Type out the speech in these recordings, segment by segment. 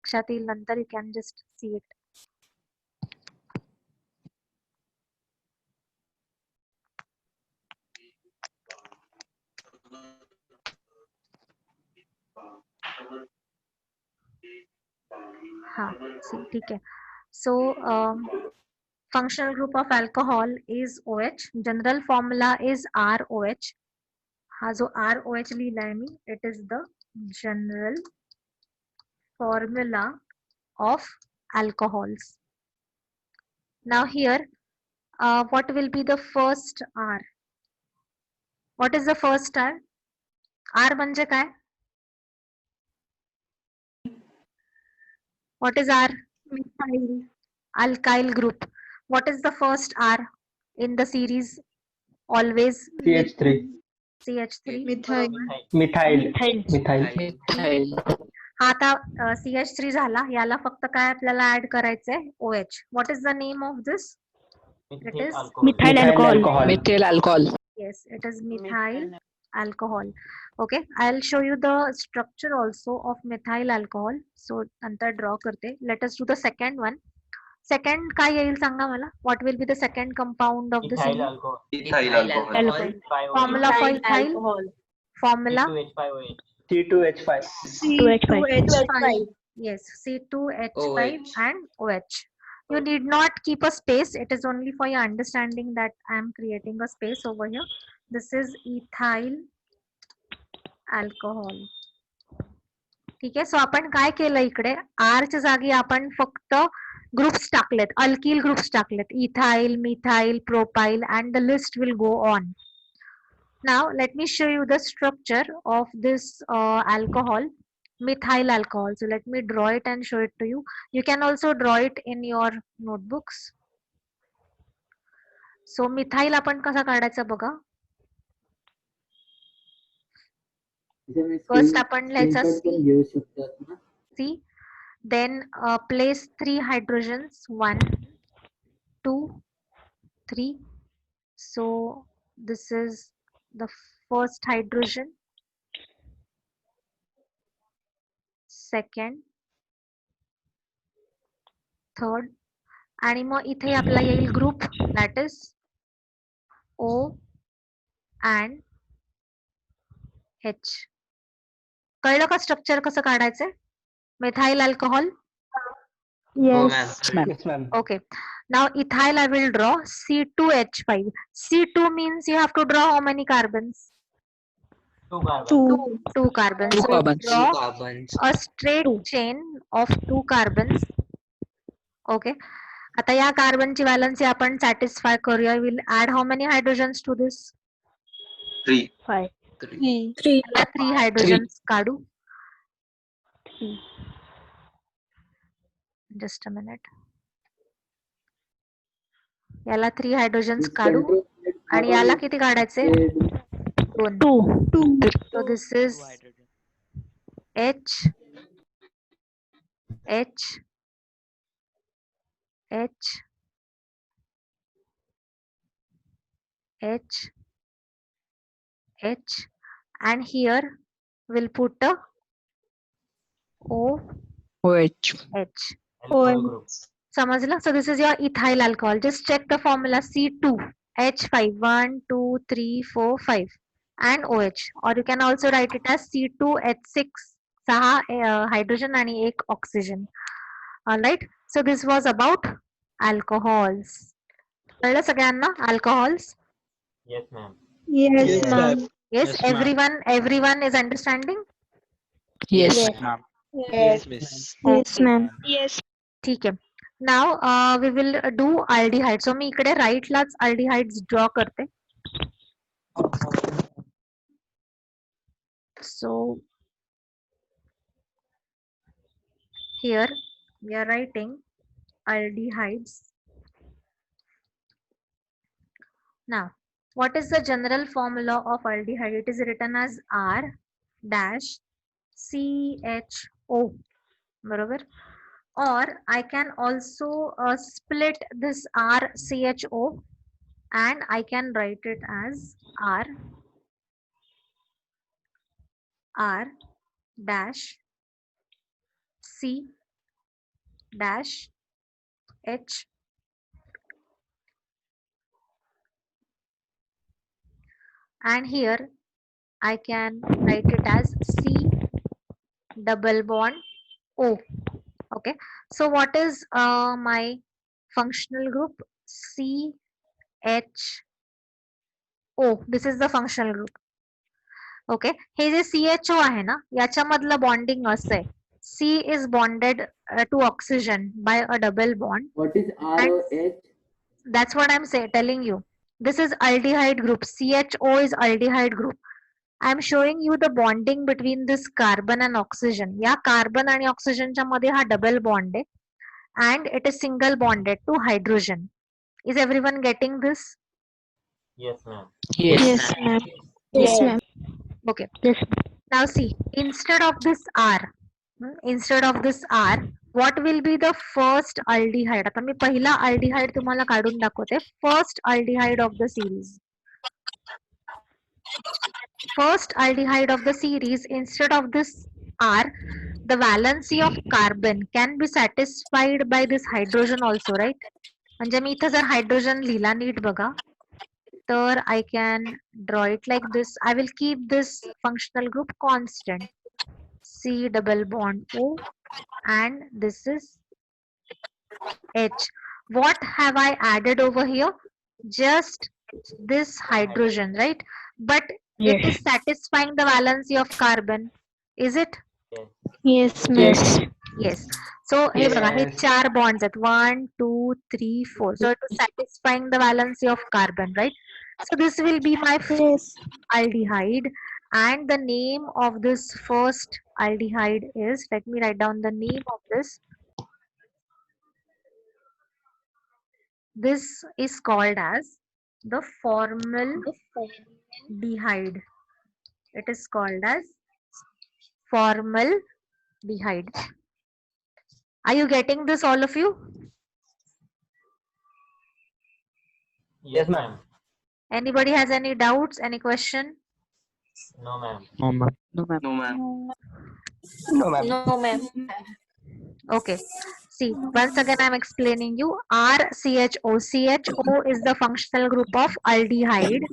लक्षात येईल नंतर. You can just see it. हाँ, ठीक है. So functional group of alcohol is OH. General formula is ROH. हा जो ROH लिहिलाय me, it is the general formula of alcohols. Now here, what will be the first R? What is the first R? R म्हणजे काय? What is R? Methyl. Alkyl group. What is the first R in the series? Always CH3. CH3. Methyl. Methyl. हा आता CH3 झाला. याला फक्त काय आपल्याला add करायचंय? OH. What is the name of this? It is Methyl alcohol. Methyl alcohol. yes, it is methyl alcohol. Okay, I'll show you the structure also of methyl alcohol. So नंतर draw करते. Let us do the second one. Second काय येईल सांगा मला? What will be the second compound of this? Ethyl alcohol. Formula for ethyl. Formula C2H5. C2H5. yes, C2H5 and OH. You need not keep a space. It is only for your understanding that I am creating a space over here. This is ethyl alcohol. ठीक आहे. सो आपण काय केलं इकडे? R च्या जागी आपण फक्त ग्रुप्स टाकलेत, अल्किल ग्रुप्स टाकलेत. Ethyl, methyl, propyl and the list will go on. Now let me show you the structure of this alcohol, methyl alcohol. So let me draw it and show it to you. You can also draw it in your notebooks. So methyl आपण कसा काढायचा बघा. First आपण लिहायचा C. Then place 3 hydrogens, 1, 2, 3. So this is the first hydrogen, second, third, आणि मग इथे आपला येईल group, that is O and H. कळलं का स्ट्रक्चर कसं काढायचंय methyl alcohol? Yes, ma'am. Yes, ma'am. Okay. Now ethyl I will draw C2H5. C2 means you have to draw how many carbons? 2 carbons. Two So carbons. draw a straight chain of 2 carbons. Okay. आता या कार्बनची valency आपण satisfy करूया. We'll add how many hydrogens to this? 3. 3. याला 3 hydrogens काढू. Just a minute. याला 3 hydrogens काढू आणि याला किती काढायचे? 2. 2. So this is H, H, H, H, H, and here we'll put a O, OH. H. समजलं? So this is your ethyl alcohol. Just check the formula C2, H5, 1, 2, 3, 4, 5, and OH. Or you can also write it as C2H6, 6 hydrogen आणि 1 oxygen. Alright. So this was about alcohols. कळलं सगळ्यांना alcohols? Yes, Yes, ma'am. Yes, ma'am. everyone is understanding? Yes. ma'am. Yes, miss. Yes, ma'am. ठीक आहे. Now we will do aldehyde. So मी इकडे right लाच aldehydes draw करते. So here we are writing aldehydes. Now what is the general formula of aldehyde? It is written as R dash CHO. बरोबर? Or I can also split this RCHO and I can write it as R dash C dash H, and here I can write it as C double bond O. Okay, so what is my functional group? CHO. This is the functional group. Okay, हे जे CHO आहे ना, याच्यामधलं bonding असं आहे. C is bonded to oxygen by a double bond. What is ROH? That's what I'm telling you. This is aldehyde group. CHO is aldehyde group. I'm showing you the bonding between this carbon and oxygen. या carbon आणि ऑक्सिजनच्या मध्ये हा double bond आहे, and it is single bonded to hydrogen. Is everyone getting this? Yes, ma'am. Yes, ma'am. Yes, ma'am. Okay. Yes. Now see, instead of this R, what will be the first aldehyde? आता मी पहिला aldehyde तुम्हाला काढून दाखवते. First aldehyde of the series. First aldehyde of the series, instead of this R, the valency of carbon can be satisfied by this hydrogen also, right? म्हणजे मी इथं जर hydrogen लिहिला, NEET बघा, तर I can draw it like this. I will keep this functional group constant. C double bond O, and this is H. What have I added over here? Just this hydrogen, right? But it is satisfying the valency of carbon. Is it? Yes, ma'am. Yes. So हे बघा, हे चार bonds आहेत. 1, 2, 3, 4. So it is satisfying the valency of carbon, right? So this will be my Yes. aldehyde, and the name of this first aldehyde is, let me write down the name of this. This is called as the formaldehyde. It is called as formaldehyde. Are you getting this, all of you? Yes, ma'am. Anybody has any doubts, any question? No, ma'am. No, ma'am. No, ma'am. No, ma'am. No, ma'am. Okay. See, once again I'm explaining you. RCHO. CHO is the functional group of aldehyde.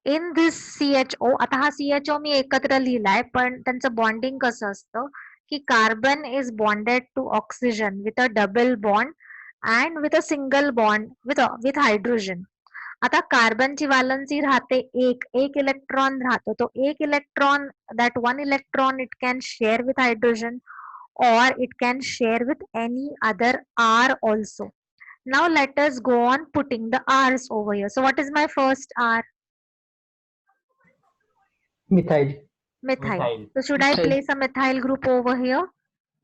In this CHO, आता हा CHO मी एकत्र लिहिलाय, पण त्यांचं bonding कसं असतं की carbon is bonded to oxygen with a double bond and with a single bond with hydrogen. आता कार्बनची वालन्सी राहते एक इलेक्ट्रॉन राहतो. तो एक electron, that one electron it can share with hydrogen, or it can share with any other R also. Now let us go on putting the R's over here. So what is my first R? Methyl. Methyl. Methyl. So should I Methyl. place a methyl group over here?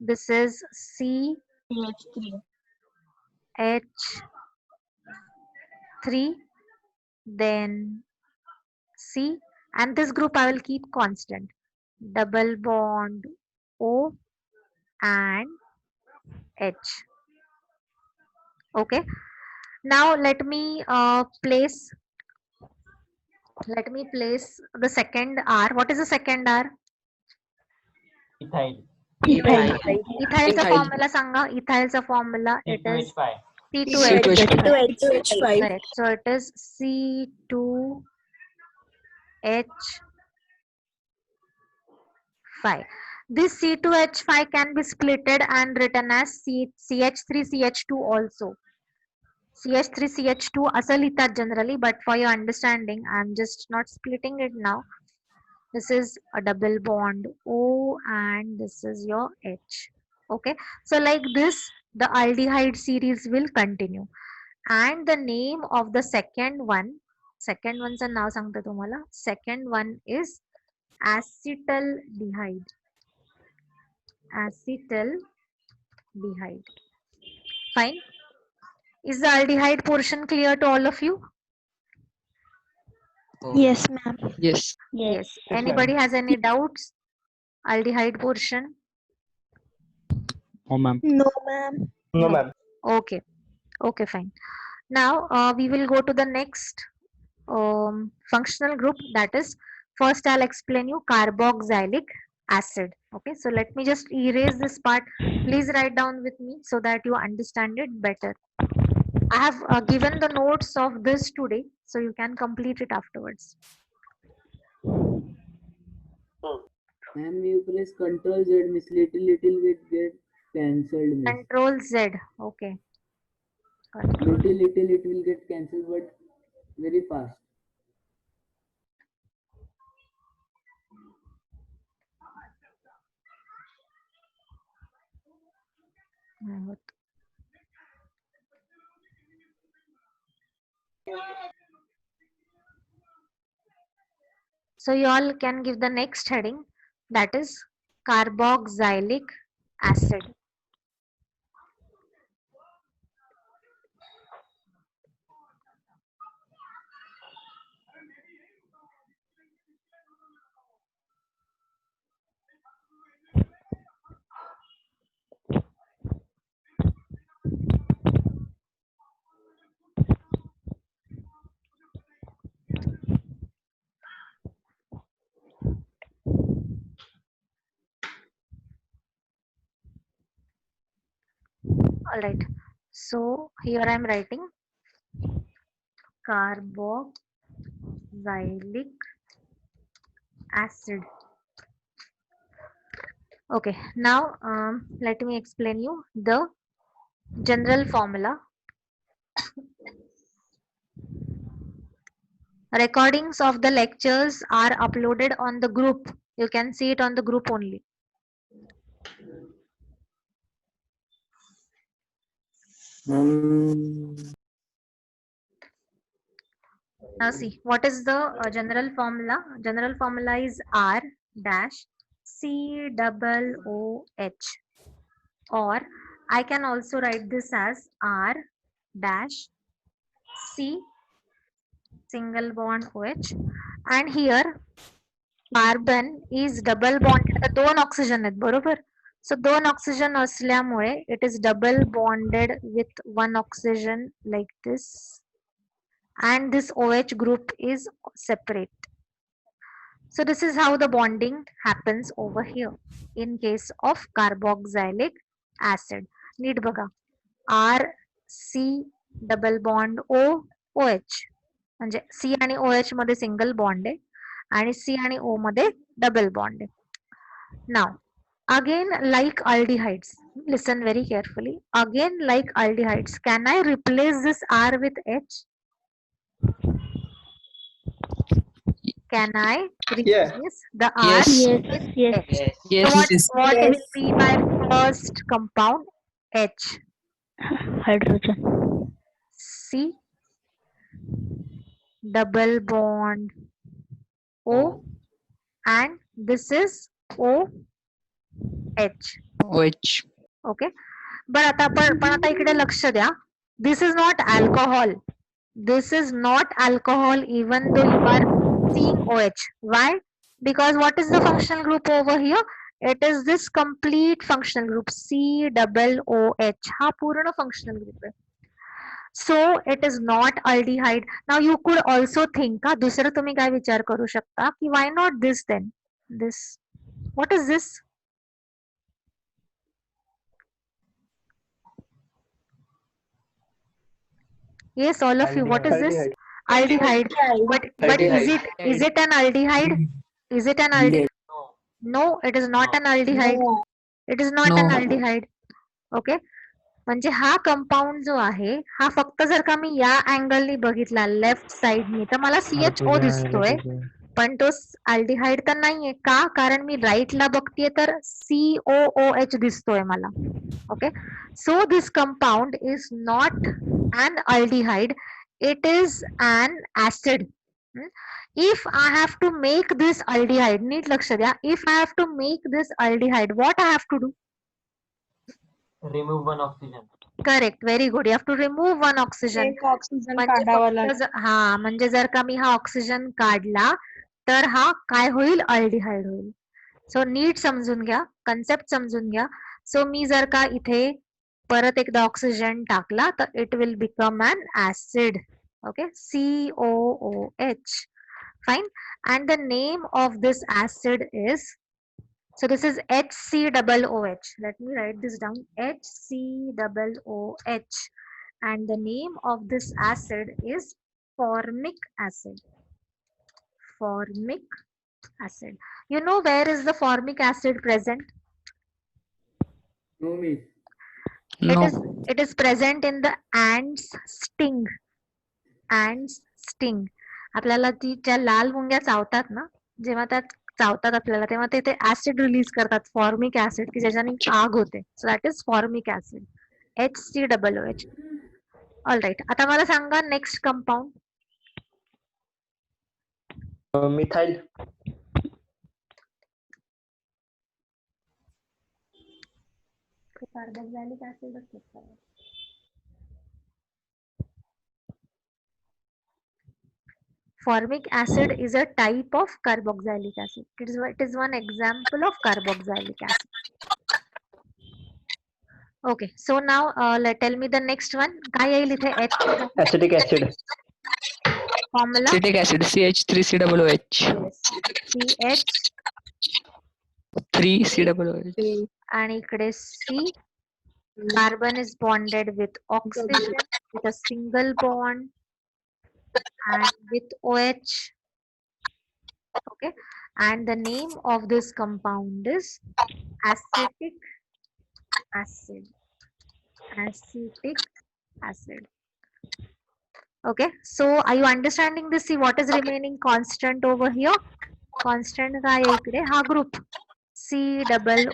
This is CH3, then C, and this group I will keep constant. Double bond O and H. Okay. Now let me place the second R. What is the second R? Ethyl. Ethylचा formula सांगा. Ethylचा formula, it is C2H5. C2H5. Correct. So it is C2H5. This C2H5 can be splitted and written as CH3CH2 also. CH3CH2 असं लिहितात generally, but for your understanding, I'm just not splitting it now. This is a double bond O and this is your H. Okay, so like this the aldehyde series will continue, and the name of the second one's नाव सांगते तुम्हाला. Second one is acetaldehyde. Fine. Is the aldehyde portion clear to all of you? Yes, ma'am. Yes. Yes. Anybody has any doubts? Aldehyde portion? No, ma'am. No, ma'am. No, ma'am. Okay. Okay, fine. Now we will go to the next functional group, that is, first I'll explain you carboxylic acid. Okay, so let me just erase this part. Please write down with me so that you understand it better. I have given the notes of this today, so you can complete it afterwards. Ma'am, you press Control Z, miss, little will get cancelled, miss. Control Z. Okay. Control. Little it will get cancelled, but very fast. नाही होत. So you all can give the next heading, that is carboxylic acid. All right. So here I am writing carboxylic acid. Okay. Now let me explain you the general formula. Recordings of the lectures are uploaded on the group. You can see it on the group only. Now see, what is the general formula? General formula is R dash COOH, or I can also write this as R dash C single bond OH, and here carbon is double bonded. आता 2 oxygen आहेत बरोबर. सो 2 oxygen असल्यामुळे it is double bonded with 1 oxygen like this, and this OH group is separate. So this is how the bonding happens over here in case of carboxylic acid. नीट बघा, R C double bond O OH, म्हणजे C आणि OH मध्ये single bond आहे आणि C आणि O मध्ये double bond आहे. Now again like aldehydes, listen very carefully, again like aldehydes, can I replace this R with H? Can I replace the R Yes. with Yes. H? Yes. So what will be my first compound? H. Hydrogen. C double bond O, and this is OH. OH. Okay, but आता इकडे लक्ष द्या. This is not alcohol. This is not alcohol even though you are seeing OH. Why? Because what is the functional group over here? It is this complete functional group COOH. हा पूर्ण functional group आहे. So it is not aldehyde. Now you could also think, दुसरं तुम्ही काय विचार करू शकता की why not this then? This. What is this? Yes, all of you. What is this? Aldehyde. But is it an aldehyde? Is it an aldehyde? No, it is not an aldehyde. It is not an aldehyde. Okay. म्हणजे हा compound जो आहे हा फक्त जर का मी या अँगलनी बघितला लेफ्ट साइडनी तर मला CHO दिसतोय, पण तो अल्डिहाइड तर नाहीये. का? कारण मी राईटला बघतीये तर COOH दिसतोय मला. Okay, so this compound is not an aldehyde, it is an acid. If I have to make this aldehyde, नीट लक्ष द्या, if I have to make this aldehyde, what I have to do? Remove one oxygen. Correct, very good. You have to remove one oxygen. म्हणजे जर का मी हा oxygen काढला तर हा काय होईल? अल्डिहाइड होईल. सो नीट समजून घ्या, कन्सेप्ट समजून घ्या. सो मी जर का इथे परत एकदा ऑक्सिजन टाकला तर it will become an acid. Okay, COOH. Fine. And the name of this acid is So this is HCOOH. Let me write this down. HCOOH. And the name of this acid is formic acid. Formic acid. You know where is the formic acid present? No, miss. No. It is present in the ants sting. Ants sting. आपल्याला ती ज्या लाल मुंग्या चावतात ना, जेव्हा त्या चावतात आपल्याला तेव्हा ते ऍसिड रिलीज करतात, फॉर्मिक ऍसिड, की ज्याच्याने आग होते. So that is formic acid. HCOOH. All right. आता मला सांगा next compound. Methyl. Carboxylic acid. Formic acid is a type of carboxylic acid. It is one example of carboxylic acid. Okay, so now tell me the next one. काय येईल इथे? Acetic acid. Formula? Acetic acid CH3COOH. CH 3COOH. आणि इकडे C. Carbon is bonded with oxygen with a single bond and with OH. Okay, and the name of this compound is acetic acid. Acetic acid. Okay, so are you understanding this? See what is remaining constant over here? Constant काय आहे इकडे? हा group COOH.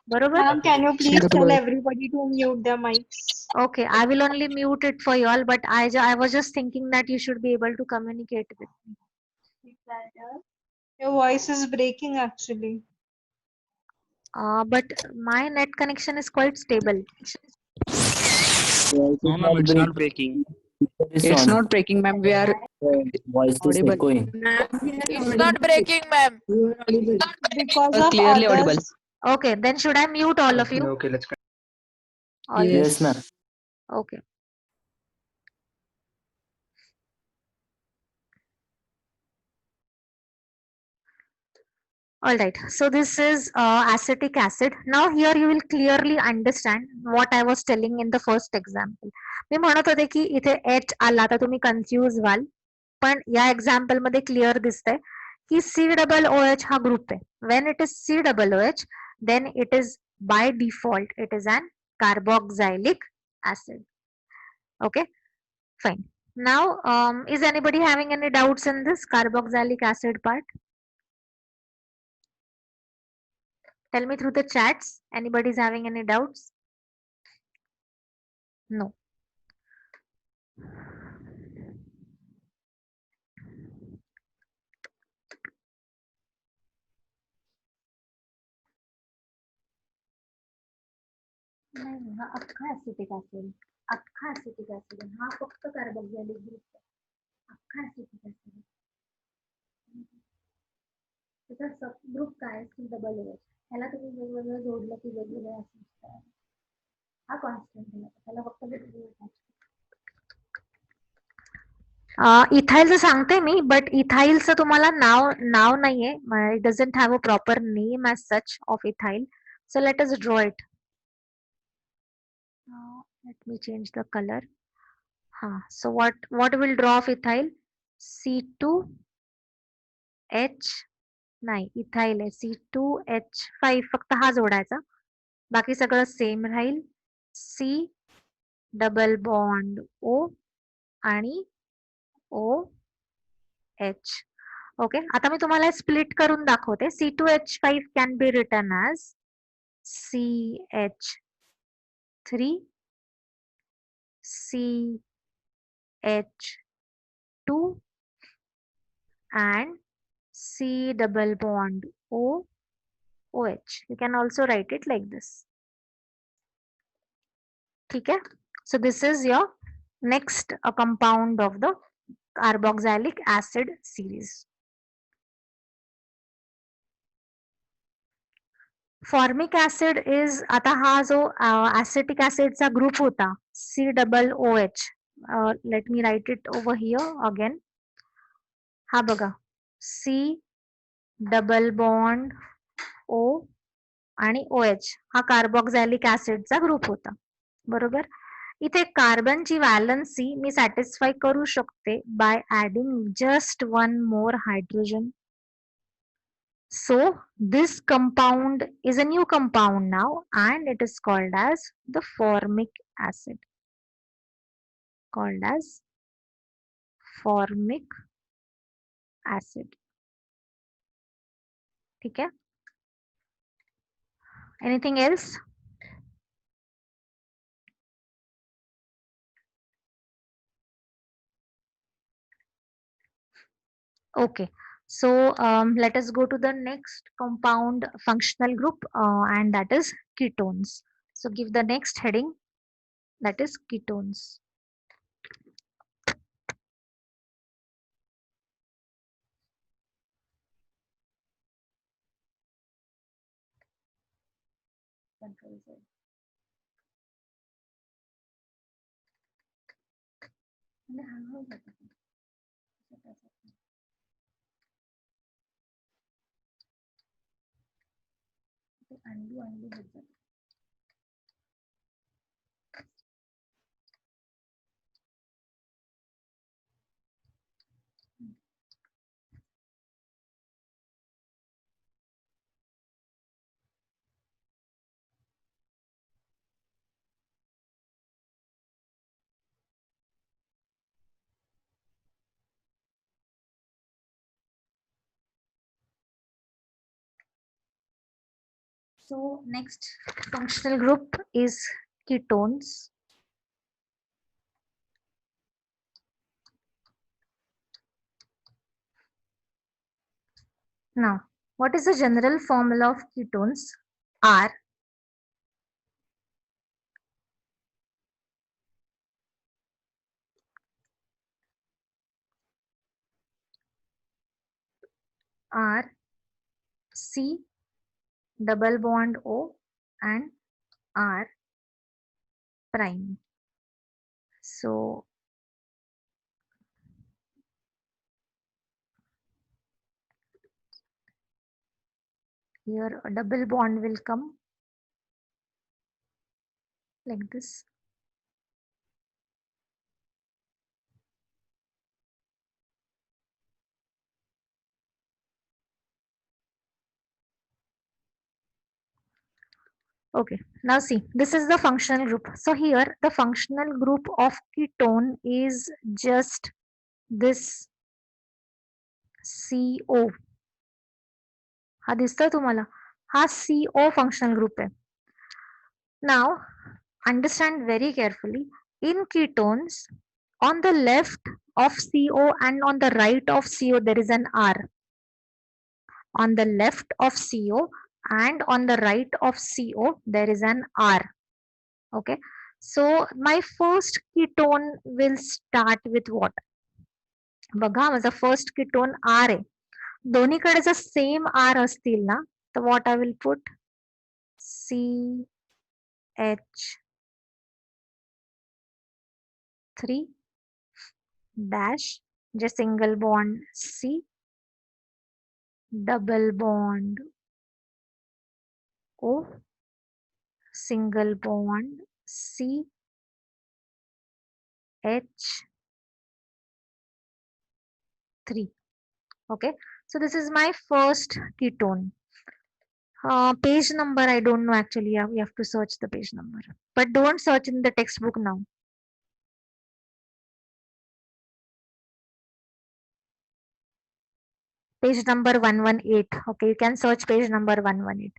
बरोबर? Ma'am, can you please tell COOH. everybody to mute their mics? Okay, I will only mute it for you all, but I was just thinking that you should be able to communicate with me. Your voice is breaking actually. But my net connection is quite stable. No, ma'am, it's not breaking. It's not breaking, ma'am. We are Voice is audible. echoing. It's not breaking, ma'am. Because of Clearly others. audible. Okay, then should I mute all of you? Okay, let's All Yes, ma'am. Okay. All right, so this is acetic acid. Now here you will clearly understand what I was telling in the first example. मी म्हणत होते की इथे H आला तर तुम्ही confuse व्हाल, पण या एक्झाम्पल मध्ये क्लिअर दिसतंय की COOH हा ग्रुप आहे. When it is COOH, then it is by default it is an carboxylic acid. Okay, fine. Now, is anybody having any doubts in this carboxylic acid part? Tell me through the chats. Anybody's having any doubts? No. नाही, हा अख्खा acetic acid. अख्खा acetic acid. हा फक्त carboxylic group आहे. अख्खा acetic acid. त्याचा सब ग्रुप काय? COOH. ह्याला तुम्ही वेगवेगळं जोडलं की वेगवेगळे ऍसिड तयार. हा कॉन्स्टंट आहे. त्याला फक्त वेगवेगळे इथाइलचं सांगते मी, बट इथाइलचं तुम्हाला नाव नाहीये. It doesn't have a proper name as such of ethyl. So let us draw it. Let me change the color. So what will draw of ethyl? C2H. नाही, इथाइल आहे. C2H5 फक्त हा जोडायचा. बाकी सगळं सेम राहील. C double bond O आणि OH. Okay, आता मी तुम्हाला स्प्लिट करून दाखवते. C2H5 can be written as CH3 CH2 and C double bond OH. You can also write it like this. ठीक है? So this is your next compound of the carboxylic acid series. Formic acid is, आता हा जो acetic ऍसिडचा group होता COOH. Let me write it over here again. हा बघा, C double bond O आणि OH हा कार्बोक्झॅलिक ऍसिडचा ग्रुप होता. बरोबर. इथे कार्बनची व्हॅलन्सी मी सॅटिस्फाय करू शकते by adding just one more hydrogen. So this compound is a new compound now and it is called as the formic acid. Called as formic acid. ठीक है? Anything else? Okay. So let us go to the next compound functional group and that is ketones. So give the next heading, that is ketones. Control Z. Undo. So next functional group is ketones. Now, what is the general formula of ketones? R C double bond O and R prime. So here a double bond will come like this. Okay, now see, this is the functional group. So here the functional group of ketone is just this CO. हा दिसतोय तुम्हाला? हा CO functional group आहे. Now understand very carefully. In ketones, on the left of CO and on the right of CO there is an R. On the left of CO and on the right of CO there is an R. Okay, so my first ketone will start with what? बघा माझा first ketone R आहे. दोन्हीकडे जर same R असतील ना तर what I will put? CH3 dash J single bond C double bond O single bond C H3. Okay, so this is my first ketone. Page number I don't know actually. You have to search the page number, but don't search in the textbook now. Page number 118. Okay, you can search page number 118.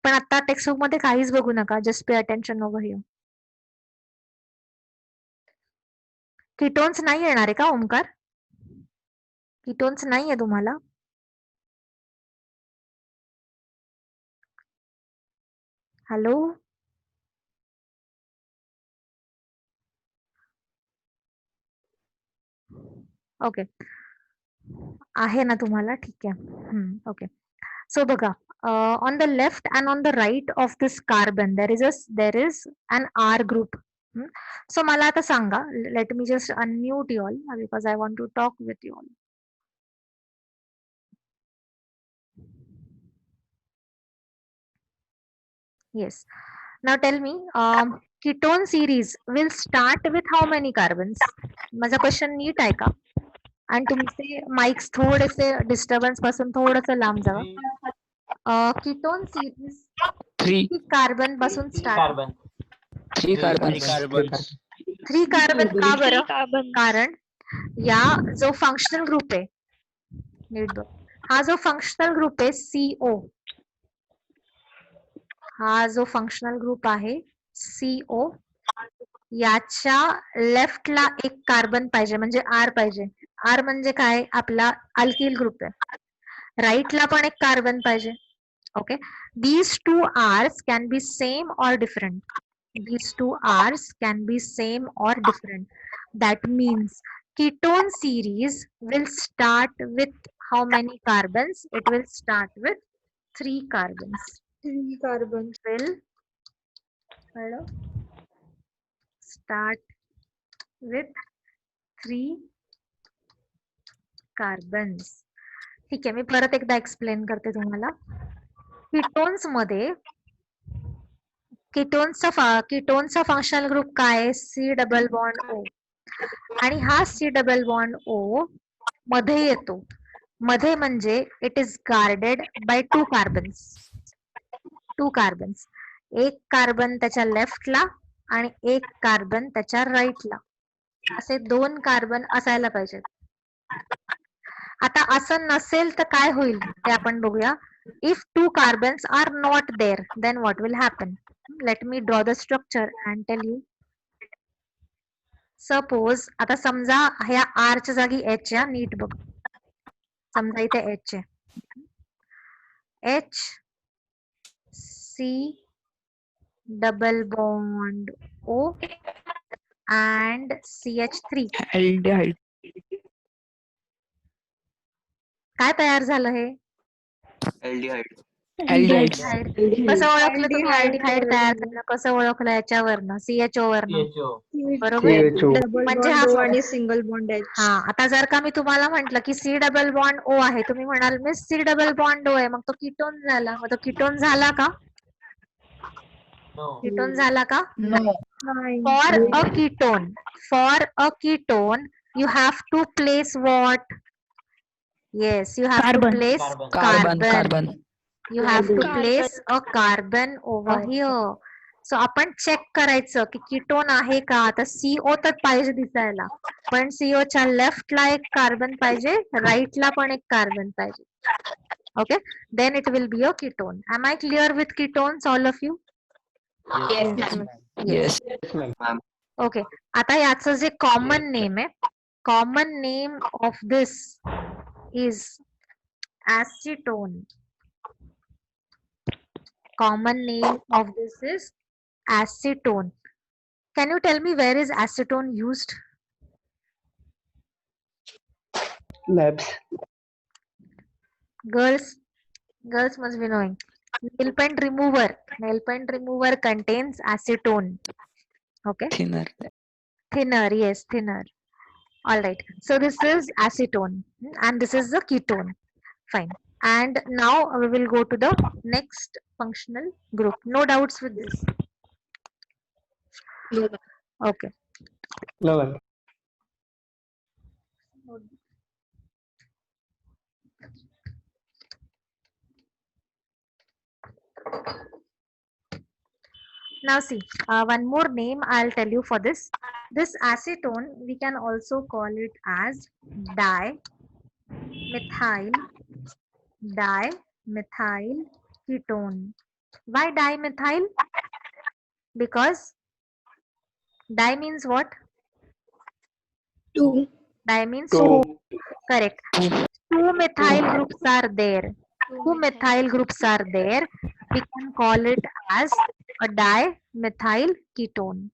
पण आता textbook मध्ये काहीच बघू नका. Just pay attention over here. Ketones नाही येणार आहे का ओमकार? कीटोन्स नाही आहे तुम्हाला? हॅलो, ओके, आहे ना तुम्हाला? ठीक आहे. ओके, सो बघा, on the left and on the right of this carbon there is an R group. So मला आता सांगा, let me just unmute you all because I want to talk with you all. Yes. Now tell me, ketone series will start with how many carbons? माझा question NEET आहे का? आणि तुमचे mics थोडेसे disturbance पासून थोडंसं लांब जावा. कीटोन सिरीज 3 कार्बन पासून स्टार्ट. 3 carbons. 3 कार्बन का बरं? कारण या जो फंक्शनल ग्रुप आहे, नीट बघ, हा जो फंक्शनल ग्रुप आहे CO, हा जो फंक्शनल ग्रुप आहे CO, याच्या लेफ्टला एक कार्बन पाहिजे, म्हणजे R पाहिजे. R म्हणजे काय? आपला अल्किल ग्रुप आहे. राईटला पण एक कार्बन पाहिजे. Okay, these two R's can be same or different. These two R's can be same or different. That means ketone series will start with how many carbons? It will start with 3 carbons. 3 carbons. Will start with 3 carbons. ठीक आहे, मी परत एकदा explain करते तुम्हाला. Ketones मध्ये कीटोनचा functional group काय आहे? C double bond O. आणि हा C डबल बॉन्ड O मध्ये येतो. मध्ये म्हणजे it is guarded by 2 carbons. 2 carbons, एक कार्बन त्याच्या लेफ्टला आणि एक कार्बन त्याच्या राईटला, असे 2 कार्बन असायला पाहिजेत. आता असं नसेल तर काय होईल ते आपण बघूया. If 2 carbons are not there, then what will happen? Let me draw the structure and tell you. Suppose आता समजा ह्या R च्या जागी H आहे, नीट बघ. समजा इथे H आहे. H C double bond O and CH3. Aldehyde. काय तयार झालं हे? Aldehyde. Aldehydes. कसं ओळखलं तुम्ही अल्डिहाइड तयार झालं? कसं ओळखलं? याच्यावरनं, CHO वरनं. बरोबर. CHO. डबल म्हणजे बॉन्ड हा O फरक. आणि सिंगल बॉन्ड H. हा, आता जर का मी तुम्हाला म्हंटल की C डबल बॉन्ड O आहे, तुम्ही म्हणाल मी C डबल बॉन्ड O आहे, मग तो कीटोन झाला. मग तो कीटोन झाला का? कीटोन झाला का? नाही. For a ketone, you have to place what? Yes, you have to place Carbon. You have to place a carbon over here. So आपण चेक करायचं की कीटोन आहे का. आता CO तर पाहिजे दिसायला, पण CO च्या लेफ्टला एक कार्बन पाहिजे, राईटला पण एक कार्बन पाहिजे. Okay, then it will be a ketone. Am I clear with ketones, all of you? Yes. Yes, ma'am. Okay, आता याचं जे कॉमन नेम आहे, common name of this is acetone. Common name of this is acetone. Can you tell me where is acetone used? Labs. Girls must be knowing. Nail paint remover contains acetone. Okay, Thinner. thinner, yes, thinner. All right, so this is acetone and this is the ketone. Fine. And now we will go to the next functional group. No doubts with this? Okay. No, ma'am. Now see, one more name I'll tell you for this. This acetone, we can also call it as dimethyl ketone. Why dimethyl? Because di means what? 2. Di means 2. 2. Correct. 2 methyl groups are there. 2 methyl groups are there. We can call it as a dimethyl ketone.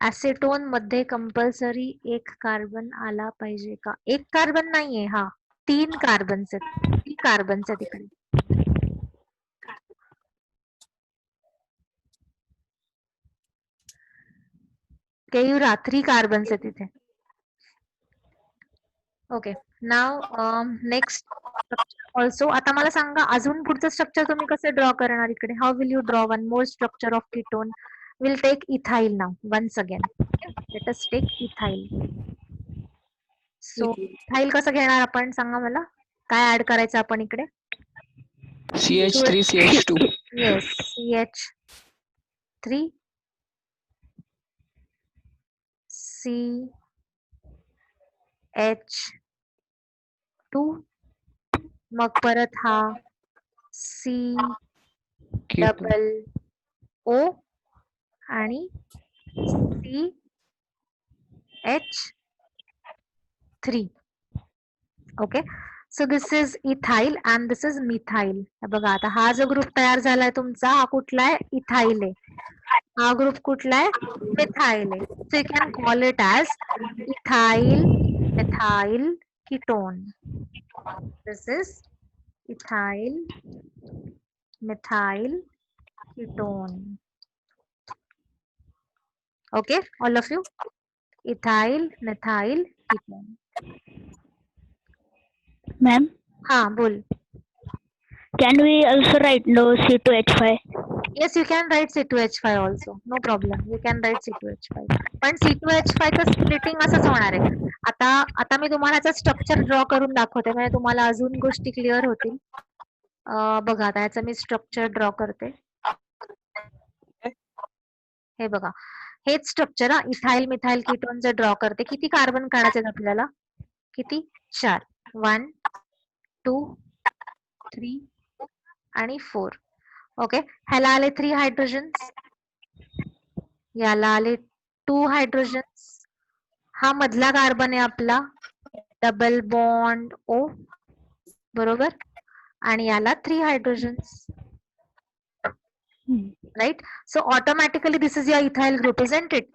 ऍसेटोन मध्ये compulsory एक carbon आला पाहिजे का? एक carbon नाहीये, हा 3 carbons आहेत. 3 carbons आहेत इकडे. केयुरा 3 कार्बन्स आहेत इथे. ओके, नाव नेक्स्ट ऑल्सो. आता मला सांगा अजून पुढचं स्ट्रक्चर तुम्ही कसे ड्रॉ करणार इकडे. How will you draw one more structure of ketone. Will take ethyl now once again. Let us take ethyl. So ethyl कसं घेणार आपण सांगा मला. काय ऍड करायचं आपण इकडे. CH3 CH2. Yes CH3 CH2 मग परत हा C डबल O आणि CH3. Okay. So this is ethyl and this is methyl. बघा आता हा जो ग्रुप तयार झालाय तुमचा हा कुठला आहे. इथाइल आहे. हा ग्रुप कुठला आहे. मिथाइल आहे. So you can call it as ethyl methyl ketone. This is ethyl methyl ketone. Okay, all of you. Ethyl methyl ketone. Ma'am, हाँ बोल. can we also write no C2H5? Yes, you can write C2H5 also. No problem. You can write C2H5. पण C2H5 चं splitting असंच होणार आहे. आता मी तुम्हाला याचं स्ट्रक्चर ड्रॉ करून दाखवते म्हणजे तुम्हाला अजून गोष्टी क्लिअर होतील. बघा आता याचं मी स्ट्रक्चर ड्रॉ करते. हे बघा हेच स्ट्रक्चर इथाइल मिथाइल कीटोनचं ड्रॉ करते. किती कार्बन काढायचे आपल्याला. किती 4. 1 2 3 आणि 4. ओके. ह्याला आले 3 हायड्रोजन्स. याला आले 2 हायड्रोजन्स. हा मधला कार्बन आहे आपला डबल बॉन्ड O बरोबर. आणि याला 3 hydrogens. Right, so automatically this is your ethyl group, isn't it?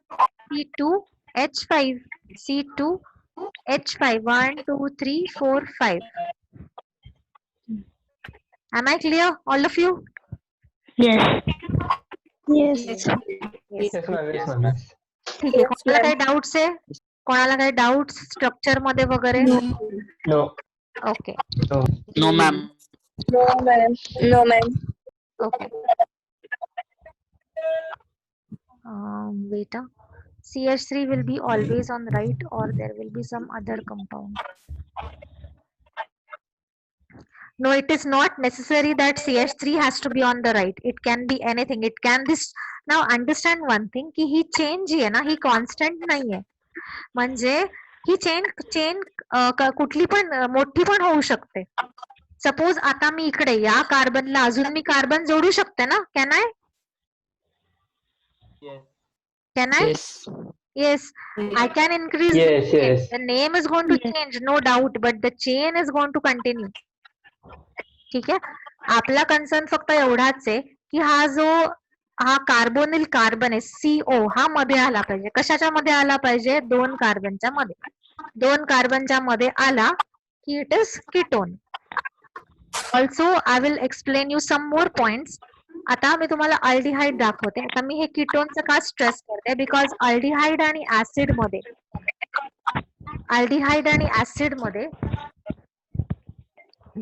C2H5 C2H5 1 2 3 4 5. Am I clear, all of you? Yes. Yes. ठीक आहे. कोणाला काही डाऊट्स आहे. कोणाला काही डाऊट्स स्ट्रक्चर मध्ये वगैरे. No. Okay. No, ma'am. No, ma'am. No, ma'am. Okay. Wait. CH3 will be always on right or there will be some other compound. No, it is not necessary that CH3 has to be on the right. It can be anything. It can this. Now understand one thing की ही change आहे ना ही constant नाहीये. म्हणजे ही chain कुठली पण मोठी पण होऊ शकते. सपोज आता मी इकडे या कार्बनला अजून मी कार्बन जोडू शकते ना. Can I. Can I? Yes. Yes, I can increase Yes, the name. yes. The name is going to change, no doubt, but the chain is going to continue. ठीक आहे. आपला कन्सर्न फक्त एवढाच आहे की हा कार्बोनिल कार्बन आहे CO हा मध्ये आला पाहिजे. कशाच्या मध्ये आला पाहिजे. 2 कार्बनच्या मध्ये. 2 कार्बनच्या मध्ये आला की it is ketone. Also I will explain you some more points. आता मी तुम्हाला अल्डिहाइड दाखवते. आता मी हे कीटोनचं का स्ट्रेस करते बिकॉज अल्डिहाइड आणि ऍसिड मध्ये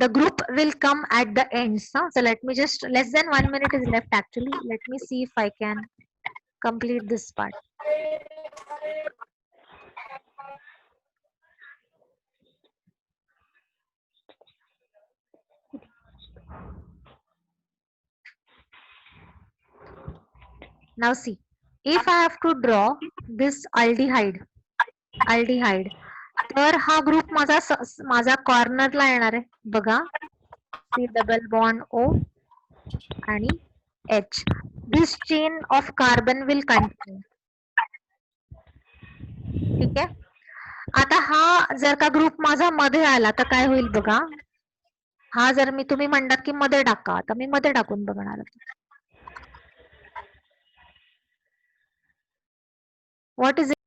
the group will come at the ends. So let me just less than 1 minute is left actually. Let me see if I can complete this part. Now see, if I have to draw this aldehyde तर हा group माझा कॉर्नरला येणार आहे. बघा C double bond O आणि H. This chain of carbon will continue. ठीक आहे. आता हा जर का ग्रुप माझा मध्ये आला तर काय होईल बघा. हा जर तुम्ही म्हणतात की मध्ये टाका तर मी मध्ये टाकून बघणार. What is